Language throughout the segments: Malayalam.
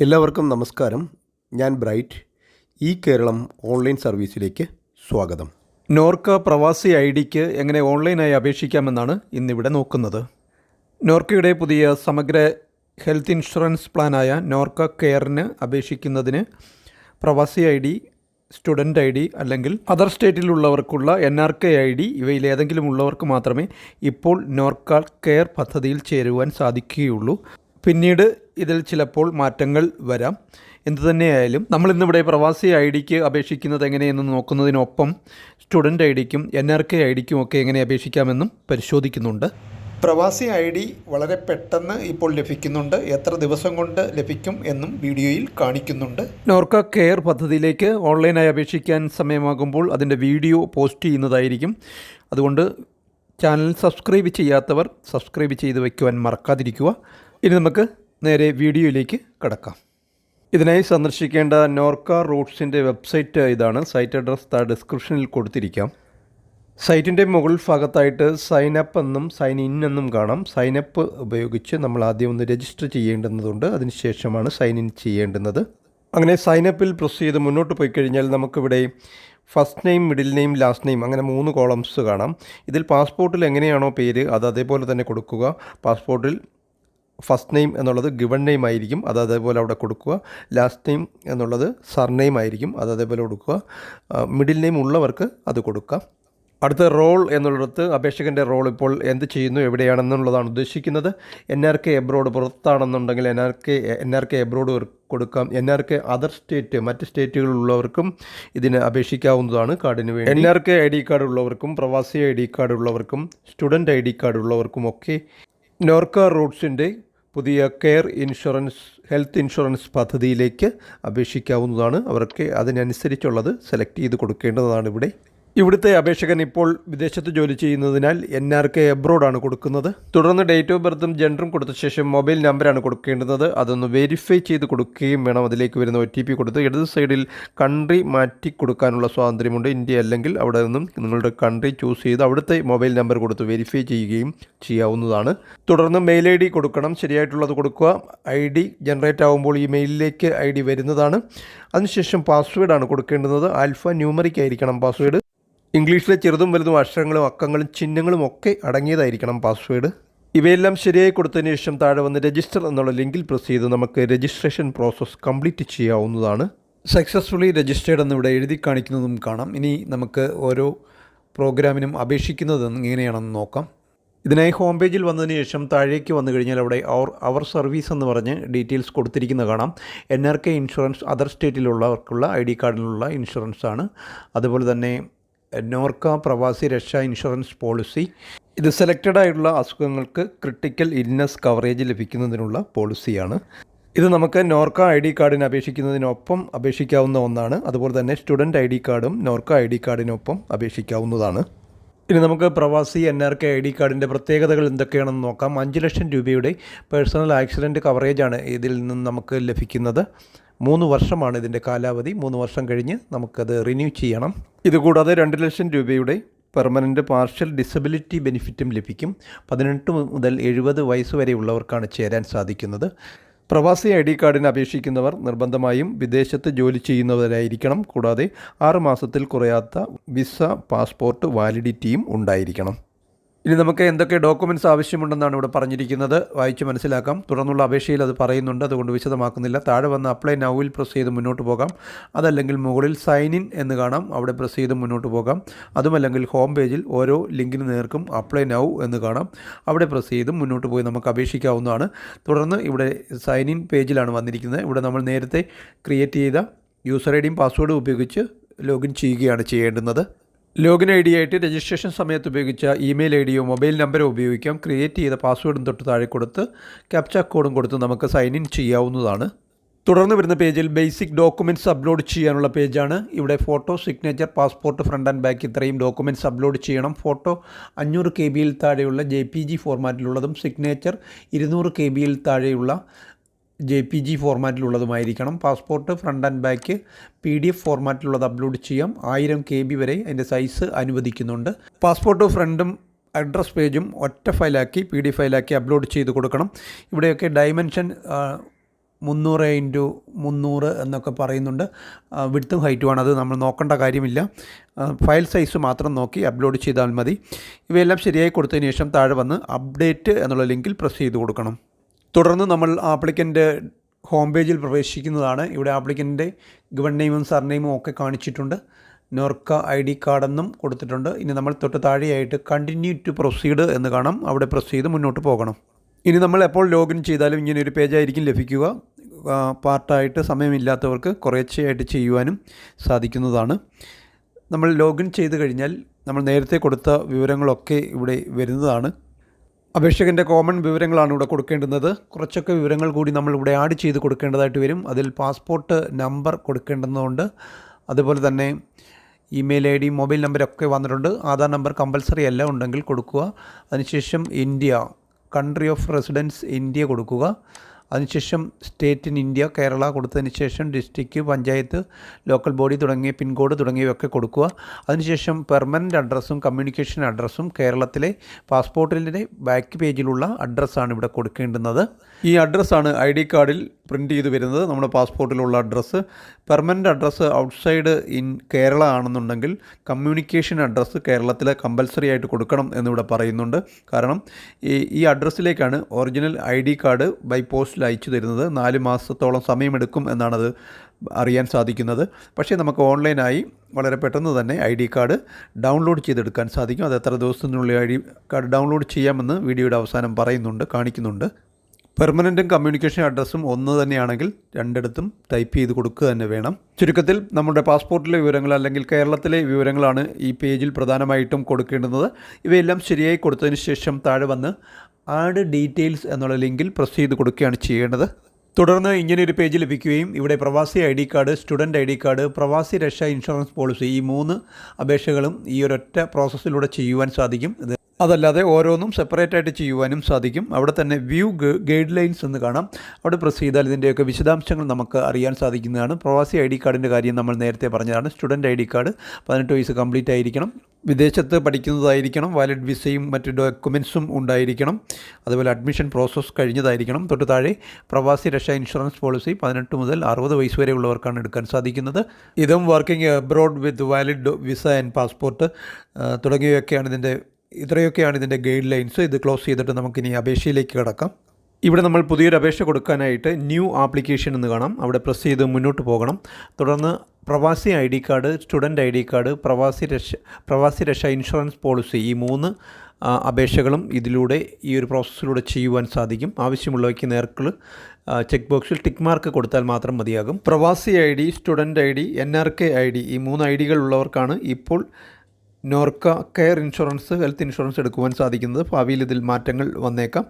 എല്ലാവർക്കും നമസ്കാരം. ഞാൻ ബ്രൈറ്റ്. ഈ കേരളം ഓൺലൈൻ സർവീസിലേക്ക് സ്വാഗതം. നോർക്ക പ്രവാസി ഐ.ഡിക്ക് എങ്ങനെ ഓൺലൈനായി അപേക്ഷിക്കാമെന്നാണ് ഇന്നിവിടെ നോക്കുന്നത്. നോർക്കയുടെ പുതിയ സമഗ്ര ഹെൽത്ത് ഇൻഷുറൻസ് പ്ലാനായ നോർക്ക കെയറിന് അപേക്ഷിക്കുന്നതിന് പ്രവാസി ഐ.ഡി, സ്റ്റുഡൻറ്റ് ഐ.ഡി അല്ലെങ്കിൽ അതർ സ്റ്റേറ്റിലുള്ളവർക്കുള്ള NRK ഐ.ഡി ഇവയിലേതെങ്കിലും ഉള്ളവർക്ക് മാത്രമേ ഇപ്പോൾ നോർക്ക കെയർ പദ്ധതിയിൽ ചേരുവാൻ സാധിക്കുകയുള്ളൂ. പിന്നീട് ഇതിൽ ചിലപ്പോൾ മാറ്റങ്ങൾ വരാം. എന്തുതന്നെയായാലും നമ്മളിന്നിവിടെ പ്രവാസി ഐ.ഡിക്ക് അപേക്ഷിക്കുന്നത് എങ്ങനെയെന്ന് നോക്കുന്നതിനൊപ്പം സ്റ്റുഡൻറ്റ് ഐ.ഡിക്കും NRK ഐ.ഡിക്കും ഒക്കെ എങ്ങനെ അപേക്ഷിക്കാമെന്നും പരിശോധിക്കുന്നുണ്ട്. പ്രവാസി ഐ.ഡി വളരെ പെട്ടെന്ന് ഇപ്പോൾ ലഭിക്കുന്നുണ്ട്. എത്ര ദിവസം കൊണ്ട് ലഭിക്കും എന്നും വീഡിയോയിൽ കാണിക്കുന്നുണ്ട്. നോർക്ക കെയർ പദ്ധതിയിലേക്ക് ഓൺലൈനായി അപേക്ഷിക്കാൻ സമയമാകുമ്പോൾ അതിൻ്റെ വീഡിയോ പോസ്റ്റ് ചെയ്യുന്നതായിരിക്കും. അതുകൊണ്ട് ചാനൽ സബ്സ്ക്രൈബ് ചെയ്യാത്തവർ സബ്സ്ക്രൈബ് ചെയ്ത് വയ്ക്കുവാൻ മറക്കാതിരിക്കുക. ഇനി നമുക്ക് നേരെ വീഡിയോയിലേക്ക് കടക്കാം. ഇതിനായി സന്ദർശിക്കേണ്ട നോർക്ക റൂട്ട്സിൻ്റെ വെബ്സൈറ്റ് ഇതാണ്. സൈറ്റ് അഡ്രസ് ഡിസ്ക്രിപ്ഷനിൽ കൊടുത്തിരിക്കാം. സൈറ്റിൻ്റെ മുകൾ ഭാഗത്തായിട്ട് സൈൻ അപ്പ് എന്നും സൈൻ ഇൻ എന്നും കാണാം. സൈൻ അപ്പ് ഉപയോഗിച്ച് നമ്മൾ ആദ്യം ഒന്ന് രജിസ്റ്റർ ചെയ്യേണ്ടുന്നതുണ്ട്. അതിനുശേഷമാണ് സൈൻ ഇൻ ചെയ്യേണ്ടുന്നത്. അങ്ങനെ സൈൻ അപ്പിൽ പ്രസ് ചെയ്ത് മുന്നോട്ട് പോയി കഴിഞ്ഞാൽ നമുക്കിവിടെ first name, middle name, last name അങ്ങനെ 3 കോളംസ് കാണാം. ഇതിൽ പാസ്പോർട്ടിൽ എങ്ങനെയാണോ പേര് അത് അതേപോലെ തന്നെ കൊടുക്കുക. പാസ്പോർട്ടിൽ ഫസ്റ്റ് നെയിം എന്നുള്ളത് ഗിവൺ നെയിം ആയിരിക്കും, അത് അതേപോലെ അവിടെ കൊടുക്കുക. ലാസ്റ്റ് നെയിം എന്നുള്ളത് സർനെയിം ആയിരിക്കും, അത് അതേപോലെ കൊടുക്കുക. മിഡിൽ നെയിം ഉള്ളവർക്ക് അത് കൊടുക്കുക. അടുത്ത റോൾ എന്നുള്ളിടത്ത് അപേക്ഷകൻ്റെ റോൾ ഇപ്പോൾ എന്ത് ചെയ്യുന്നു, എവിടെയാണെന്നുള്ളതാണ് ഉദ്ദേശിക്കുന്നത്. NRK എബ്രോഡ് പുറത്താണെന്നുണ്ടെങ്കിൽ NRK എബ്രോഡ് കൊടുക്കാം. NRK അതർ സ്റ്റേറ്റ്, മറ്റ് സ്റ്റേറ്റുകളിലുള്ളവർക്കും ഇതിന് അപേക്ഷിക്കാവുന്നതാണ്. കാർഡിന് വേണ്ടി NRK ഐ.ഡി കാർഡ് ഉള്ളവർക്കും പ്രവാസി ഐ.ഡി കാർഡ് ഉള്ളവർക്കും സ്റ്റുഡൻറ്റ് ഐ.ഡി കാർഡ് ഉള്ളവർക്കും ഒക്കെ നോർക്ക റൂട്ട്സിൻ്റെ പുതിയ കെയർ ഇൻഷുറൻസ് ഹെൽത്ത് ഇൻഷുറൻസ് പദ്ധതിയിലേക്ക് അപേക്ഷിക്കാവുന്നതാണ്. അവർക്ക് അതിനനുസരിച്ചുള്ളത് സെലക്ട് ചെയ്ത് കൊടുക്കേണ്ടതാണ്. ഇവിടുത്തെ അപേക്ഷകൻ ഇപ്പോൾ വിദേശത്ത് ജോലി ചെയ്യുന്നതിനാൽ NRK എബ്രോഡാണ് കൊടുക്കുന്നത്. തുടർന്ന് ഡേറ്റ് ഓഫ് ബർത്തും ജെൻഡറും കൊടുത്ത ശേഷം മൊബൈൽ നമ്പറാണ് കൊടുക്കേണ്ടത്. അതൊന്ന് വെരിഫൈ ചെയ്ത് കൊടുക്കുകയും വേണം. അതിലേക്ക് വരുന്ന OTP കൊടുത്ത് ഇടത് സൈഡിൽ കൺട്രി മാറ്റി കൊടുക്കാനുള്ള സ്വാതന്ത്ര്യമുണ്ട്. ഇന്ത്യ അല്ലെങ്കിൽ അവിടെ നിന്നും നിങ്ങളുടെ കൺട്രി ചൂസ് ചെയ്ത് അവിടുത്തെ മൊബൈൽ നമ്പർ കൊടുത്ത് വെരിഫൈ ചെയ്യുകയും ചെയ്യാവുന്നതാണ്. തുടർന്ന് മെയിൽ ID കൊടുക്കണം. ശരിയായിട്ടുള്ളത് കൊടുക്കുക. ID ജനറേറ്റ് ആകുമ്പോൾ ഈ മെയിലിലേക്ക് ID വരുന്നതാണ്. അതിനുശേഷം പാസ്വേഡാണ് കൊടുക്കേണ്ടുന്നത്. ആൽഫ ന്യൂമറിക് ആയിരിക്കണം പാസ്വേഡ്. ഇംഗ്ലീഷിലെ ചെറുതും വലുതും അക്ഷരങ്ങളും അക്കങ്ങളും ചിഹ്നങ്ങളും ഒക്കെ അടങ്ങിയതായിരിക്കണം പാസ്വേഡ്. ഇവയെല്ലാം ശരിയായി കൊടുത്തതിന് ശേഷം താഴെ വന്ന് രജിസ്റ്റർ എന്നുള്ള ലിങ്കിൽ പ്രസ് ചെയ്ത് നമുക്ക് രജിസ്ട്രേഷൻ പ്രോസസ്സ് കംപ്ലീറ്റ് ചെയ്യാവുന്നതാണ്. സക്സസ്ഫുള്ളി രജിസ്റ്റേർഡ് എന്നിവിടെ എഴുതി കാണിക്കുന്നതും കാണാം. ഇനി നമുക്ക് ഓരോ പ്രോഗ്രാമിനും അപേക്ഷിക്കുന്നത് എങ്ങനെയാണെന്ന് നോക്കാം. ഇതിനായി ഹോം പേജിൽ വന്നതിന് ശേഷം താഴേക്ക് വന്നു കഴിഞ്ഞാൽ അവിടെ അവർ സർവീസ് എന്ന് പറഞ്ഞ് ഡീറ്റെയിൽസ് കൊടുത്തിരിക്കുന്നത് കാണാം. NRK ഇൻഷുറൻസ് അതർ സ്റ്റേറ്റിലുള്ളവർക്കുള്ള ID കാർഡിലുള്ള ഇൻഷുറൻസ് ആണ്. അതുപോലെ തന്നെ നോർക്ക പ്രവാസി രക്ഷാ ഇൻഷുറൻസ് പോളിസി. ഇത് സെലക്റ്റഡ് ആയിട്ടുള്ള അസുഖങ്ങൾക്ക് ക്രിട്ടിക്കൽ ഇൽനെസ് കവറേജ് ലഭിക്കുന്നതിനുള്ള പോളിസിയാണ്. ഇത് നമുക്ക് നോർക്ക ID കാർഡിന് അപേക്ഷിക്കുന്നതിനൊപ്പം അപേക്ഷിക്കാവുന്ന ഒന്നാണ്. അതുപോലെ തന്നെ സ്റ്റുഡൻറ്റ് ID കാർഡും നോർക്ക ID കാർഡിനൊപ്പം അപേക്ഷിക്കാവുന്നതാണ്. ഇനി നമുക്ക് പ്രവാസി NRK ID കാർഡിൻ്റെ പ്രത്യേകതകൾ എന്തൊക്കെയാണെന്ന് നോക്കാം. 5 ലക്ഷം രൂപയുടെ പേഴ്സണൽ ആക്സിഡൻറ്റ് കവറേജാണ് ഇതിൽ നിന്ന് നമുക്ക് ലഭിക്കുന്നത്. 3 വർഷമാണ് ഇതിൻ്റെ കാലാവധി. 3 വർഷം കഴിഞ്ഞ് നമുക്കത് റിന്യൂ ചെയ്യണം. ഇതുകൂടാതെ 2 ലക്ഷം രൂപയുടെ പെർമനൻറ്റ് പാർഷ്യൽ ഡിസബിലിറ്റി ബെനിഫിറ്റും ലഭിക്കും. 18 മുതൽ 70 വയസ്സ് വരെയുള്ളവർക്കാണ് ചേരാൻ സാധിക്കുന്നത്. പ്രവാസി ID കാർഡിന് അപേക്ഷിക്കുന്നവർ നിർബന്ധമായും വിദേശത്ത് ജോലി ചെയ്യുന്നവരായിരിക്കണം. കൂടാതെ 6 മാസത്തിൽ കുറയാത്ത വിസ, പാസ്പോർട്ട് വാലിഡിറ്റിയും ഉണ്ടായിരിക്കണം. ഇനി നമുക്ക് എന്തൊക്കെ ഡോക്യുമെൻറ്റ്സ് ആവശ്യമുണ്ടെന്നാണ് ഇവിടെ പറഞ്ഞിരിക്കുന്നത്. വായിച്ച് മനസ്സിലാക്കാം. തുടർന്നുള്ള അപേക്ഷയിൽ അത് പറയുന്നുണ്ട്, അതുകൊണ്ട് വിശദമാക്കുന്നില്ല. താഴെ വന്ന് അപ്ലൈ നൗവിൽ പ്രസ് ചെയ്ത് മുന്നോട്ട് പോകാം. അതല്ലെങ്കിൽ മുകളിൽ സൈൻ ഇൻ എന്ന് കാണാം, അവിടെ പ്രസ് ചെയ്ത് മുന്നോട്ട് പോകാം. അതുമല്ലെങ്കിൽ ഹോം പേജിൽ ഓരോ ലിങ്കിന് നേർക്കും അപ്ലൈ നൗ എന്ന് കാണാം, അവിടെ പ്രസ് ചെയ്തും മുന്നോട്ട് പോയി നമുക്ക് അപേക്ഷിക്കാവുന്നതാണ്. തുടർന്ന് ഇവിടെ സൈൻ ഇൻ പേജിലാണ് വന്നിരിക്കുന്നത്. ഇവിടെ നമ്മൾ നേരത്തെ ക്രിയേറ്റ് ചെയ്ത യൂസർ ഐഡിയും പാസ്വേഡും ഉപയോഗിച്ച് ലോഗിൻ ചെയ്യുകയാണ് ചെയ്യേണ്ടുന്നത്. ലോഗിൻ ID ആയിട്ട് രജിസ്ട്രേഷൻ സമയത്ത് ഉപയോഗിച്ച ഇമെയിൽ IDയോ മൊബൈൽ നമ്പറോ ഉപയോഗിക്കാം. ക്രിയേറ്റ് ചെയ്ത പാസ്വേഡും തൊട്ട് താഴെ കൊടുത്ത് ക്യാപ്ച കോഡും കൊടുത്ത് നമുക്ക് സൈൻ ഇൻ ചെയ്യാവുന്നതാണ്. തുടർന്ന് വരുന്ന പേജിൽ ബേസിക് ഡോക്യുമെൻറ്റ്സ് അപ്ലോഡ് ചെയ്യാനുള്ള പേജാണ്. ഇവിടെ photo, signature, passport front and back ഇത്രയും ഡോക്യുമെൻറ്റ്സ് അപ്ലോഡ് ചെയ്യണം. ഫോട്ടോ 500 KB താഴെയുള്ള JPG ഫോർമാറ്റിലുള്ളതും സിഗ്നേച്ചർ 200 KB താഴെയുള്ള JPG ഫോർമാറ്റിലുള്ളതുമായിരിക്കണം. Passport front and back PDF ഫോർമാറ്റിലുള്ളത് അപ്ലോഡ് ചെയ്യാം. 1000 KB വരെ അതിൻ്റെ സൈസ് അനുവദിക്കുന്നുണ്ട്. പാസ്പോർട്ട് ഫ്രണ്ടും അഡ്രസ് പേജും ഒറ്റ ഫയലാക്കി PDF ഫയലാക്കി അപ്ലോഡ് ചെയ്ത് കൊടുക്കണം. ഇവിടെയൊക്കെ ഡയമെൻഷൻ 300x300 എന്നൊക്കെ പറയുന്നുണ്ട്. വിഡ്ത്തും ഹൈറ്റുമാണ്, അത് നമ്മൾ നോക്കേണ്ട കാര്യമില്ല. ഫയൽ സൈസ് മാത്രം നോക്കി അപ്ലോഡ് ചെയ്താൽ മതി. ഇവയെല്ലാം ശരിയായി കൊടുത്തതിന് ശേഷം താഴെ വന്ന് അപ്ഡേറ്റ് എന്നുള്ള ലിങ്കിൽ പ്രസ് ചെയ്ത് കൊടുക്കണം. തുടർന്ന് നമ്മൾ ആപ്ലിക്കൻ്റ് ഹോം പേജിൽ പ്രവേശിക്കുന്നതാണ്. ഇവിടെ ആപ്ലിക്കൻ്റെ ഗിവൺ നെയിമും സർനെയിമും ഒക്കെ കാണിച്ചിട്ടുണ്ട്. നോർക്ക ID കാർഡെന്നും കൊടുത്തിട്ടുണ്ട്. ഇനി നമ്മൾ തൊട്ട് താഴെയായിട്ട് കണ്ടിന്യൂ ടു പ്രൊസീഡ് എന്ന് കാണാം. അവിടെ പ്രസ് ചെയ്ത് മുന്നോട്ട് പോകണം. ഇനി നമ്മൾ എപ്പോൾ ലോഗിൻ ചെയ്താലും ഇങ്ങനെ ഒരു പേജായിരിക്കും ലഭിക്കുക. പാർട്ടായിട്ട് സമയമില്ലാത്തവർക്ക് കുറേശ്ശെയായിട്ട് ചെയ്യുവാനും സാധിക്കുന്നതാണ്. നമ്മൾ ലോഗിൻ ചെയ്ത് കഴിഞ്ഞാൽ നമ്മൾ നേരത്തെ കൊടുത്ത വിവരങ്ങളൊക്കെ ഇവിടെ വരുന്നതാണ്. അപേക്ഷകൻ്റെ കോമൺ വിവരങ്ങളാണ് ഇവിടെ കൊടുക്കേണ്ടുന്നത്. കുറച്ചൊക്കെ വിവരങ്ങൾ കൂടി നമ്മൾ ഇവിടെ ആഡ് ചെയ്ത് കൊടുക്കേണ്ടതായിട്ട് വരും. അതിൽ പാസ്പോർട്ട് നമ്പർ കൊടുക്കേണ്ടതുണ്ട്. അതുപോലെ തന്നെ ഇമെയിൽ ID, മൊബൈൽ നമ്പരൊക്കെ വന്നിട്ടുണ്ട്. ആധാർ നമ്പർ കമ്പൽസറി അല്ല, ഉണ്ടെങ്കിൽ കൊടുക്കുക. അതിനുശേഷം India, country of residence India കൊടുക്കുക. അതിനുശേഷം സ്റ്റേറ്റ് ഇൻ ഇന്ത്യ കേരള കൊടുത്തതിന് ശേഷം ഡിസ്ട്രിക്റ്റ്, പഞ്ചായത്ത്, ലോക്കൽ ബോഡി തുടങ്ങിയ പിൻകോഡ് തുടങ്ങിയവയൊക്കെ കൊടുക്കുക. അതിനുശേഷം പെർമനൻ്റ് അഡ്രസ്സും കമ്മ്യൂണിക്കേഷൻ അഡ്രസ്സും കേരളത്തിലെ പാസ്പോർട്ടിൻ്റെ ബാക്ക് പേജിലുള്ള അഡ്രസ്സാണ് ഇവിടെ കൊടുക്കേണ്ടുന്നത്. ഈ അഡ്രസ്സാണ് ID കാർഡിൽ പ്രിൻ്റ് ചെയ്ത് വരുന്നത്, നമ്മുടെ പാസ്പോർട്ടിലുള്ള address. Permanent address outside in Kerala ആണെന്നുണ്ടെങ്കിൽ കമ്മ്യൂണിക്കേഷൻ അഡ്രസ്സ് കേരളത്തിലെ കമ്പൽസറി ആയിട്ട് കൊടുക്കണം എന്നിവിടെ പറയുന്നുണ്ട്. കാരണം ഈ അഡ്രസ്സിലേക്കാണ് ഒറിജിനൽ ID കാർഡ് ബൈ പോസ്റ്റിൽ അയച്ചു തരുന്നത്. 4 മാസത്തോളം സമയമെടുക്കും എന്നാണത് അറിയാൻ സാധിക്കുന്നത്. പക്ഷേ നമുക്ക് ഓൺലൈനായി വളരെ പെട്ടെന്ന് തന്നെ ID കാർഡ് ഡൗൺലോഡ് ചെയ്തെടുക്കാൻ സാധിക്കും. അത് എത്ര ദിവസത്തിനുള്ളിൽ ID കാർഡ് ഡൗൺലോഡ് ചെയ്യാമെന്ന് വീഡിയോയുടെ അവസാനം കാണിക്കുന്നുണ്ട്. പെർമനൻറ്റും കമ്മ്യൂണിക്കേഷൻ അഡ്രസ്സും ഒന്ന് തന്നെയാണെങ്കിൽ രണ്ടിടത്തും ടൈപ്പ് ചെയ്ത് കൊടുക്കുക തന്നെ വേണം. ചുരുക്കത്തിൽ നമ്മുടെ പാസ്പോർട്ടിലെ വിവരങ്ങൾ അല്ലെങ്കിൽ കേരളത്തിലെ വിവരങ്ങളാണ് ഈ പേജിൽ പ്രധാനമായിട്ടും കൊടുക്കേണ്ടുന്നത്. ഇവയെല്ലാം ശരിയായി കൊടുത്തതിന് ശേഷം താഴെ വന്ന് ആഡ് ഡീറ്റെയിൽസ് എന്നുള്ള ലിങ്കിൽ പ്രസ് ചെയ്ത് കൊടുക്കുകയാണ് ചെയ്യേണ്ടത്. തുടർന്ന് ഇങ്ങനെയൊരു പേജ് ലഭിക്കുകയും ഇവിടെ പ്രവാസി ID card, student ID card, പ്രവാസി രക്ഷാ ഇൻഷുറൻസ് പോളിസി, ഈ 3 അപേക്ഷകളും ഈ ഒരൊറ്റ പ്രോസസ്സിലൂടെ ചെയ്യുവാൻ സാധിക്കും. അതല്ലാതെ ഓരോന്നും സെപ്പറേറ്റ് ആയിട്ട് ചെയ്യുവാനും സാധിക്കും. അവിടെ തന്നെ വ്യൂ ഗൈഡ് ലൈൻസ് എന്ന് കാണാം. അവിടെ പ്രസ് ചെയ്താൽ ഇതിൻ്റെയൊക്കെ വിശദാംശങ്ങൾ നമുക്ക് അറിയാൻ സാധിക്കുന്നതാണ്. പ്രവാസി ID കാർഡിൻ്റെ കാര്യം നമ്മൾ നേരത്തെ പറഞ്ഞതാണ്. സ്റ്റുഡൻറ്റ് ID കാർഡ് 18 വയസ്സ് കംപ്ലീറ്റ് ആയിരിക്കണം, വിദേശത്ത് പഠിക്കുന്നതായിരിക്കണം, വാലിഡ് വിസയും മറ്റ് ഡോക്യുമെൻസും ഉണ്ടായിരിക്കണം, അതുപോലെ അഡ്മിഷൻ പ്രോസസ്സ് കഴിഞ്ഞതായിരിക്കണം. തൊട്ട് താഴെ പ്രവാസി രക്ഷാ ഇൻഷുറൻസ് പോളിസി 18 മുതൽ 60 വയസ്സ് വരെ ഉള്ളവർക്കാണ് എടുക്കാൻ സാധിക്കുന്നത്. ഇതും working abroad with valid visa and passport ഇത്രയൊക്കെയാണ് ഇതിൻ്റെ ഗൈഡ് ലൈൻസ്. ഇത് ക്ലോസ് ചെയ്തിട്ട് നമുക്കിനി അപേക്ഷയിലേക്ക് കിടക്കാം. ഇവിടെ നമ്മൾ പുതിയൊരു അപേക്ഷ കൊടുക്കാനായിട്ട് ന്യൂ ആപ്ലിക്കേഷൻ എന്ന് കാണാം. അവിടെ പ്രസ് ചെയ്ത് മുന്നോട്ട് പോകണം. തുടർന്ന് പ്രവാസി ID card, student ID card, പ്രവാസി രക്ഷ ഇൻഷുറൻസ് പോളിസി, ഈ 3 അപേക്ഷകളും ഇതിലൂടെ ഈ ഒരു പ്രോസസ്സിലൂടെ ചെയ്യുവാൻ സാധിക്കും. ആവശ്യമുള്ളവയ്ക്ക് നേർക്കുൾ ചെക്ക് ബോക്സിൽ ടിക്ക് മാർക്ക് കൊടുത്താൽ മാത്രം മതിയാകും. പ്രവാസി ID, student ID, NRK ID, ഈ 3 IDകൾ ഉള്ളവർക്കാണ് ഇപ്പോൾ Norka care insurance, health insurance എടുക്കുവാൻ സാധിക്കുന്നത്. ഭാവിയിൽ ഇതിൽ മാറ്റങ്ങൾ വന്നേക്കാം.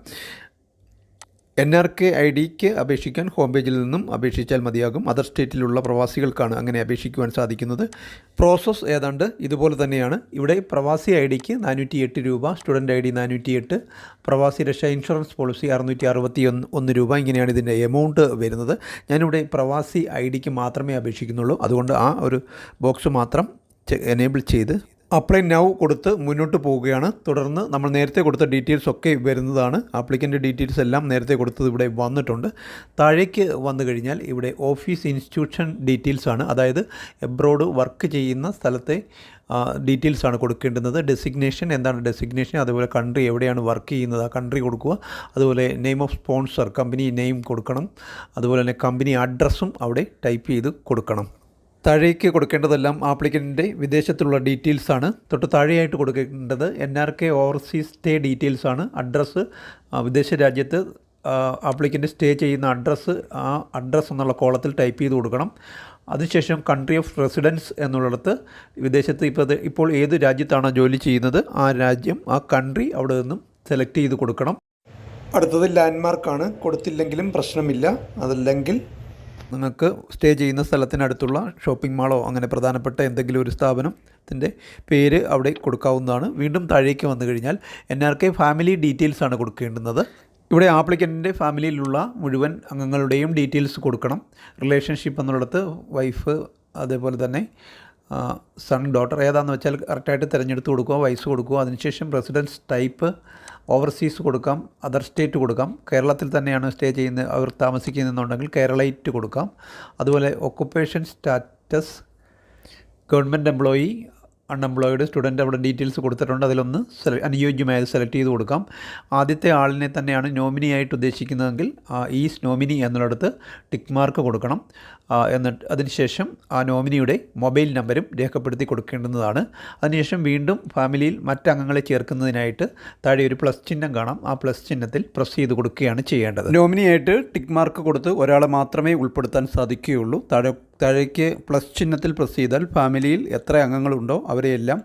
NRK IDക്ക് അപേക്ഷിക്കാൻ ഹോം പേജിൽ നിന്നും അപേക്ഷിച്ചാൽ മതിയാകും. അതർ സ്റ്റേറ്റിലുള്ള പ്രവാസികൾക്കാണ് അങ്ങനെ അപേക്ഷിക്കുവാൻ സാധിക്കുന്നത്. പ്രോസസ്സ് ഏതാണ്ട് ഇതുപോലെ തന്നെയാണ്. ഇവിടെ പ്രവാസി IDക്ക് 408 രൂപ, സ്റ്റുഡൻറ്റ് ID 408, പ്രവാസി രക്ഷാ ഇൻഷുറൻസ് പോളിസി 661 രൂപ. ഇങ്ങനെയാണ് ഇതിൻ്റെ എമൗണ്ട് വരുന്നത്. ഞാനിവിടെ പ്രവാസി IDക്ക് മാത്രമേ അപേക്ഷിക്കുന്നുള്ളൂ. അതുകൊണ്ട് ആ ഒരു ബോക്സ് മാത്രം എനേബിൾ ചെയ്ത് അപ്ലൈ നൗ കൊടുത്ത് മുന്നോട്ട് പോവുകയാണ്. തുടർന്ന് നമ്മൾ നേരത്തെ കൊടുത്ത ഡീറ്റെയിൽസ് ഒക്കെ വരുന്നതാണ്. ആപ്ലിക്കൻ്റ് ഡീറ്റെയിൽസ് എല്ലാം നേരത്തെ കൊടുത്തത് ഇവിടെ വന്നിട്ടുണ്ട്. താഴേക്ക് വന്നു കഴിഞ്ഞാൽ ഇവിടെ ഓഫീസ് ഇൻസ്റ്റിറ്റ്യൂഷൻ ഡീറ്റെയിൽസ് ആണ്. അതായത് എബ്രോഡ് വർക്ക് ചെയ്യുന്ന സ്ഥലത്തെ ഡീറ്റെയിൽസാണ് കൊടുക്കേണ്ടുന്നത്. ഡെസിഗ്നേഷൻ, എന്താണ് ഡെസിഗ്നേഷൻ, അതുപോലെ കൺട്രി, എവിടെയാണ് വർക്ക് ചെയ്യുന്നത് ആ കൺട്രി കൊടുക്കുക. അതുപോലെ name of sponsor, company name കൊടുക്കണം. അതുപോലെ തന്നെ കമ്പനി അഡ്രസ്സും അവിടെ ടൈപ്പ് ചെയ്ത് കൊടുക്കണം. താഴേക്ക് കൊടുക്കേണ്ടതെല്ലാം ആപ്ലിക്കൻ്റിൻ്റെ വിദേശത്തുള്ള ഡീറ്റെയിൽസാണ്. തൊട്ട് താഴെയായിട്ട് കൊടുക്കേണ്ടത് NRK ഓവർസീസ് സ്റ്റേ ഡീറ്റെയിൽസാണ്. അഡ്രസ്സ്, വിദേശ രാജ്യത്ത് ആപ്ലിക്കൻ്റ് സ്റ്റേ ചെയ്യുന്ന അഡ്രസ്സ് എന്നുള്ള കോളത്തിൽ ടൈപ്പ് ചെയ്ത് കൊടുക്കണം. അതിനുശേഷം കൺട്രി ഓഫ് റെസിഡൻസ് എന്നുള്ളിടത്ത് വിദേശത്ത് ഇപ്പോൾ ഏത് രാജ്യത്താണോ ജോലി ചെയ്യുന്നത് ആ രാജ്യം, ആ കൺട്രി അവിടെ നിന്നും സെലക്ട് ചെയ്ത് കൊടുക്കണം. അടുത്തത് ലാൻഡ്മാർക്കാണ്. കൊടുത്തില്ലെങ്കിലും പ്രശ്നമില്ല. അതല്ലെങ്കിൽ നിങ്ങൾക്ക് സ്റ്റേ ചെയ്യുന്ന സ്ഥലത്തിനടുത്തുള്ള ഷോപ്പിംഗ് മാളോ അങ്ങനെ പ്രധാനപ്പെട്ട എന്തെങ്കിലും ഒരു സ്ഥാപനത്തിൻ്റെ പേര് അവിടെ കൊടുക്കാവുന്നതാണ്. വീണ്ടും താഴേക്ക് വന്നു കഴിഞ്ഞാൽ NRK ഫാമിലി ഡീറ്റെയിൽസാണ് കൊടുക്കേണ്ടുന്നത്. ഇവിടെ ആപ്ലിക്കൻറ്റിൻ്റെ ഫാമിലിയിലുള്ള മുഴുവൻ അംഗങ്ങളുടെയും ഡീറ്റെയിൽസ് കൊടുക്കണം. റിലേഷൻഷിപ്പ് എന്നുള്ളിടത്ത് വൈഫ്, അതേപോലെ തന്നെ സൺ, ഡോട്ടർ ഏതാണെന്ന് വെച്ചാൽ കറക്റ്റായിട്ട് തിരഞ്ഞെടുത്ത് കൊടുക്കുക, വയസ്സ് കൊടുക്കുക. അതിനുശേഷം റെസിഡൻസ് ടൈപ്പ് ഓവർസീസ് കൊടുക്കാം, അതർ സ്റ്റേറ്റ് കൊടുക്കാം. കേരളത്തിൽ തന്നെയാണ് സ്റ്റേ ചെയ്യുന്നത് അവർ താമസിക്കുന്നുണ്ടെങ്കിൽ കേരളൈറ്റ് കൊടുക്കാം. അതുപോലെ occupation status, government employee, unemployed, student അവിടെ ഡീറ്റെയിൽസ് കൊടുത്തിട്ടുണ്ട്. അതിലൊന്ന് അനുയോജ്യമായത് സെലക്ട് ചെയ്ത് കൊടുക്കാം. ആദ്യത്തെ ആളിനെ തന്നെയാണ് നോമിനിയായിട്ട് ഉദ്ദേശിക്കുന്നതെങ്കിൽ ഈസ് നോമിനി എന്നുള്ളിടത്ത് ടിക്ക് മാർക്ക് കൊടുക്കണം. എന്നിട്ട് അതിനുശേഷം ആ നോമിനിയുടെ മൊബൈൽ നമ്പരും രേഖപ്പെടുത്തി കൊടുക്കേണ്ടുന്നതാണ്. അതിനുശേഷം വീണ്ടും ഫാമിലിയിൽ മറ്റംഗങ്ങളെ ചേർക്കുന്നതിനായിട്ട് താഴെ ഒരു പ്ലസ് ചിഹ്നം കാണാം. ആ പ്ലസ് ചിഹ്നത്തിൽ പ്രസ് ചെയ്ത് കൊടുക്കുകയാണ് ചെയ്യേണ്ടത്. നോമിനിയായിട്ട് ടിക്ക് മാർക്ക് കൊടുത്ത് ഒരാളെ മാത്രമേ ഉൾപ്പെടുത്താൻ സാധിക്കുകയുള്ളൂ. താഴേക്ക് പ്ലസ് ചിഹ്നത്തിൽ പ്രസ് ചെയ്താൽ ഫാമിലിയിൽ എത്ര അംഗങ്ങളുണ്ടോ അവരെയെല്ലാം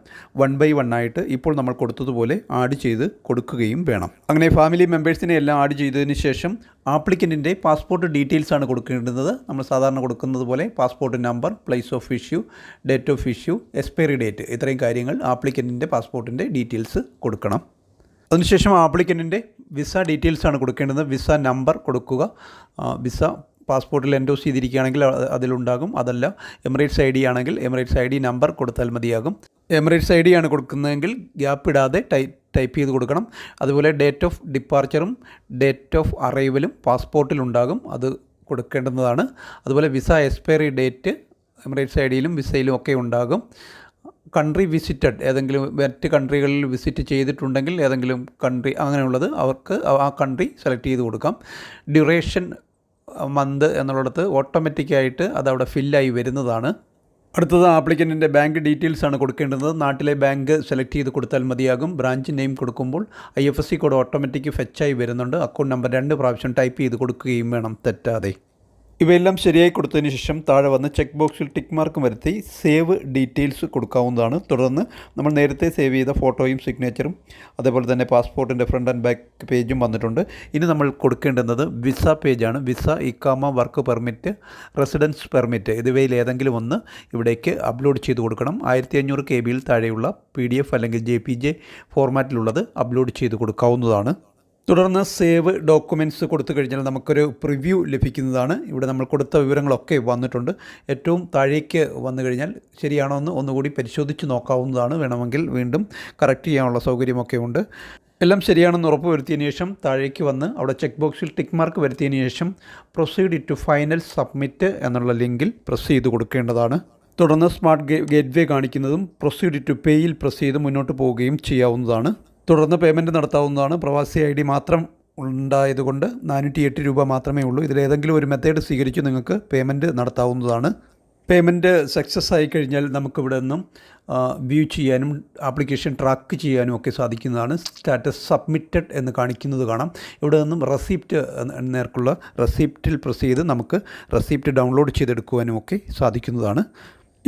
1 by 1 ആയിട്ട് ഇപ്പോൾ നമ്മൾ കൊടുത്തതുപോലെ ആഡ് ചെയ്ത് കൊടുക്കുകയും വേണം. അങ്ങനെ ഫാമിലി മെമ്പേഴ്സിനെ എല്ലാം ആഡ് ചെയ്തതിന് ശേഷം ആപ്ലിക്കൻറ്റിൻ്റെ പാസ്പോർട്ട് ഡീറ്റെയിൽസ് ആണ് കൊടുക്കേണ്ടുന്നത്. നമ്മൾ സാധാരണ കൊടുക്കുന്നത് പോലെ passport number, place of issue, date of issue, expiry date, ഇത്രയും കാര്യങ്ങൾ ആപ്ലിക്കൻറ്റിൻ്റെ പാസ്പോർട്ടിൻ്റെ ഡീറ്റെയിൽസ് കൊടുക്കണം. അതിനുശേഷം ആപ്ലിക്കൻറ്റിൻ്റെ വിസ ഡീറ്റെയിൽസ് ആണ് കൊടുക്കേണ്ടത്. വിസ നമ്പർ കൊടുക്കുക. വിസ പാസ്പോർട്ടിൽ എൻഡോസ് ചെയ്തിരിക്കുകയാണെങ്കിൽ അതിലുണ്ടാകും. അതല്ല എമിറേറ്റ്സ് ID ആണെങ്കിൽ എമിറേറ്റ്സ് ID നമ്പർ കൊടുത്താൽ മതിയാകും. എമിറേറ്റ്സ് ID ആണ് കൊടുക്കുന്നതെങ്കിൽ ഗ്യാപ്പ് ഇടാതെ ടൈപ്പ് ചെയ്ത് കൊടുക്കണം. അതുപോലെ ഡേറ്റ് ഓഫ് ഡിപ്പാർച്ചറും ഡേറ്റ് ഓഫ് അറൈവലും പാസ്പോർട്ടിലുണ്ടാകും, അത് കൊടുക്കേണ്ടുന്നതാണ്. അതുപോലെ വിസ എക്സ്പയറി ഡേറ്റ് എമിറേറ്റ്സ് IDയിലും വിസയിലും ഒക്കെ ഉണ്ടാകും. കൺട്രി വിസിറ്റഡ്, ഏതെങ്കിലും മറ്റ് കൺട്രികളിൽ വിസിറ്റ് ചെയ്തിട്ടുണ്ടെങ്കിൽ ഏതെങ്കിലും കൺട്രി അങ്ങനെയുള്ളത് അവർക്ക് ആ കൺട്രി സെലക്ട് ചെയ്ത് കൊടുക്കാം. ഡ്യൂറേഷൻ മന്ത് എന്നുള്ളിടത്ത് ഓട്ടോമാറ്റിക്കായിട്ട് അതവിടെ ഫില്ലായി വരുന്നതാണ്. അടുത്തത് ആപ്ലിക്കൻറ്റിൻ്റെ ബാങ്ക് ഡീറ്റെയിൽസ് ആണ് കൊടുക്കേണ്ടത്. നാട്ടിലെ ബാങ്ക് സെലക്ട് ചെയ്ത് കൊടുത്താൽ മതിയാകും. ബ്രാഞ്ച് നെയിം കൊടുക്കുമ്പോൾ IFSC കോഡ് ഓട്ടോമാറ്റിക് ഫെച്ചായി വരുന്നുണ്ട്. അക്കൗണ്ട് നമ്പർ 2 പ്രാവശ്യം ടൈപ്പ് ചെയ്ത് കൊടുക്കുകയും വേണം തെറ്റാതെ. ഇവയെല്ലാം ശരിയായി കൊടുത്തതിന് ശേഷം താഴെ വന്ന് ചെക്ക് ബോക്സിൽ ടിക്ക് മാർക്ക് വരുത്തി സേവ് ഡീറ്റെയിൽസ് കൊടുക്കാവുന്നതാണ്. തുടർന്ന് നമ്മൾ നേരത്തെ സേവ് ചെയ്ത ഫോട്ടോയും സിഗ്നേച്ചറും അതേപോലെ തന്നെ പാസ്പോർട്ടിൻ്റെ ഫ്രണ്ട് ആൻഡ് ബാക്ക് പേജും വന്നിട്ടുണ്ട്. ഇനി നമ്മൾ കൊടുക്കേണ്ടുന്നത് വിസ പേജാണ്. വിസ, ഇക്കാമ, വർക്ക് പെർമിറ്റ്, റെസിഡൻസ് പെർമിറ്റ് ഇതിവയിൽ ഏതെങ്കിലും ഒന്ന് ഇവിടേക്ക് അപ്ലോഡ് ചെയ്ത് കൊടുക്കണം. 1500 KB താഴെയുള്ള PDF അല്ലെങ്കിൽ JPG ഫോർമാറ്റിലുള്ളത് അപ്ലോഡ് ചെയ്ത് കൊടുക്കാവുന്നതാണ്. തുടർന്ന് സേവ് ഡോക്യുമെൻറ്റ്സ് കൊടുത്തു കഴിഞ്ഞാൽ നമുക്കൊരു പ്രിവ്യൂ ലഭിക്കുന്നതാണ്. ഇവിടെ നമ്മൾ കൊടുത്ത വിവരങ്ങളൊക്കെ വന്നിട്ടുണ്ട്. ഏറ്റവും താഴേക്ക് വന്നു കഴിഞ്ഞാൽ ശരിയാണോ എന്ന് ഒന്നുകൂടി പരിശോധിച്ച് നോക്കാവുന്നതാണ്. വേണമെങ്കിൽ വീണ്ടും കറക്റ്റ് ചെയ്യാനുള്ള സൗകര്യമൊക്കെ ഉണ്ട്. എല്ലാം ശരിയാണെന്ന് ഉറപ്പ് വരുത്തിയതിന് ശേഷം താഴേക്ക് വന്ന് അവിടെ ചെക്ക് ബോക്സിൽ ടിക്ക് മാർക്ക് വരുത്തിയതിന് ശേഷം പ്രൊസീഡ് ടു ഫൈനൽ സബ്മിറ്റ് എന്നുള്ള ലിങ്കിൽ പ്രസ് ചെയ്ത് കൊടുക്കേണ്ടതാണ്. തുടർന്ന് സ്മാർട്ട് ഗേറ്റ്വേ കാണിക്കുന്നതും പ്രൊസീഡ് ടു പേയിൽ പ്രസ് ചെയ്ത് മുന്നോട്ട് പോവുകയും ചെയ്യാവുന്നതാണ്. തുടർന്ന് പേയ്മെൻറ്റ് നടത്താവുന്നതാണ്. പ്രവാസി ID മാത്രം ഉണ്ടായതുകൊണ്ട് 408 രൂപ മാത്രമേ ഉള്ളൂ. ഇതിലേതെങ്കിലും ഒരു മെത്തേഡ് സ്വീകരിച്ച് നിങ്ങൾക്ക് പേയ്മെൻറ്റ് നടത്താവുന്നതാണ്. പേയ്മെൻറ്റ് സക്സസ് ആയി കഴിഞ്ഞാൽ നമുക്കിവിടെ നിന്നും വ്യൂ ചെയ്യാനും ആപ്ലിക്കേഷൻ ട്രാക്ക് ചെയ്യാനും ഒക്കെ സാധിക്കുന്നതാണ്. സ്റ്റാറ്റസ് സബ്മിറ്റഡ് എന്ന് കാണിക്കുന്നത് കാണാം. ഇവിടെ നിന്നും റെസിപ്റ്റ് നേർക്കുള്ള റെസിപ്റ്റിൽ പ്രസ് ചെയ്ത് നമുക്ക് റെസിപ്റ്റ് ഡൗൺലോഡ് ചെയ്തെടുക്കുവാനും ഒക്കെ സാധിക്കുന്നതാണ്.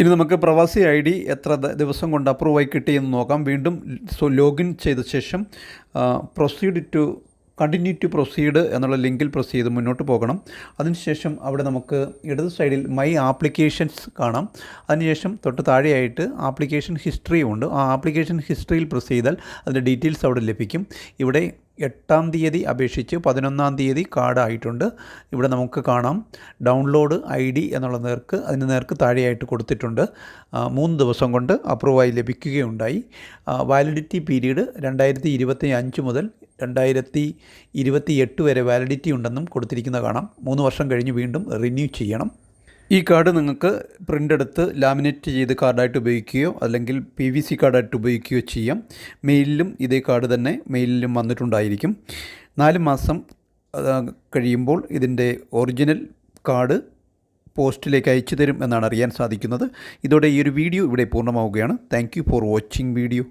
ഇനി നമുക്ക് പ്രവാസി ID എത്ര ദിവസം കൊണ്ട് അപ്രൂവ് ആയി കിട്ടിയെന്ന് നോക്കാം. വീണ്ടും ലോഗിൻ ചെയ്ത ശേഷം കണ്ടിന്യൂ ടു പ്രൊസീഡ് എന്നുള്ള ലിങ്കിൽ പ്രസ് ചെയ്ത് മുന്നോട്ട് പോകണം. അതിനുശേഷം അവിടെ നമുക്ക് ഇടത് സൈഡിൽ മൈ ആപ്ലിക്കേഷൻസ് കാണാം. അതിനുശേഷം തൊട്ട് താഴെയായിട്ട് ആപ്ലിക്കേഷൻ ഹിസ്റ്ററി ഉണ്ട്. ആ ആപ്ലിക്കേഷൻ ഹിസ്റ്ററിയിൽ പ്രസ് ചെയ്താൽ അതിൻ്റെ ഡീറ്റെയിൽസ് അവിടെ ലഭിക്കും. ഇവിടെ 8-ാം തീയതി അപേക്ഷിച്ച് 11-ാം തീയതി കാർഡ് ആയിട്ടുണ്ട്. ഇവിടെ നമുക്ക് കാണാം ഡൗൺലോഡ് ID എന്നുള്ള അതിന് നേർക്ക് താഴെയായിട്ട് കൊടുത്തിട്ടുണ്ട്. 3 ദിവസം കൊണ്ട് അപ്രൂവായി ലഭിക്കുകയുണ്ടായി. വാലിഡിറ്റി പീരീഡ് 2025 മുതൽ 2028 വരെ വാലിഡിറ്റി ഉണ്ടെന്നും കൊടുത്തിരിക്കുന്നത് കാണാം. 3 വർഷം കഴിഞ്ഞ് വീണ്ടും റിന്യൂ ചെയ്യണം. ഈ കാർഡ് നിങ്ങൾക്ക് പ്രിൻ്റ് എടുത്ത് ലാമിനേറ്റ് ചെയ്ത് കാർഡായിട്ട് ഉപയോഗിക്കുകയോ അല്ലെങ്കിൽ PVC കാർഡായിട്ട് ഉപയോഗിക്കുകയോ ചെയ്യാം. മെയിലിലും ഇതേ കാർഡ് തന്നെ മെയിലിലും വന്നിട്ടുണ്ടായിരിക്കും. 4 മാസം കഴിയുമ്പോൾ ഇതിൻ്റെ ഒറിജിനൽ കാർഡ് പോസ്റ്റിലേക്ക് അയച്ചു തരും എന്നാണ് അറിയാൻ സാധിക്കുന്നത്. ഇതോടെ ഈ ഒരു വീഡിയോ ഇവിടെ പൂർണ്ണമാവുകയാണ്. Thank you for watching video.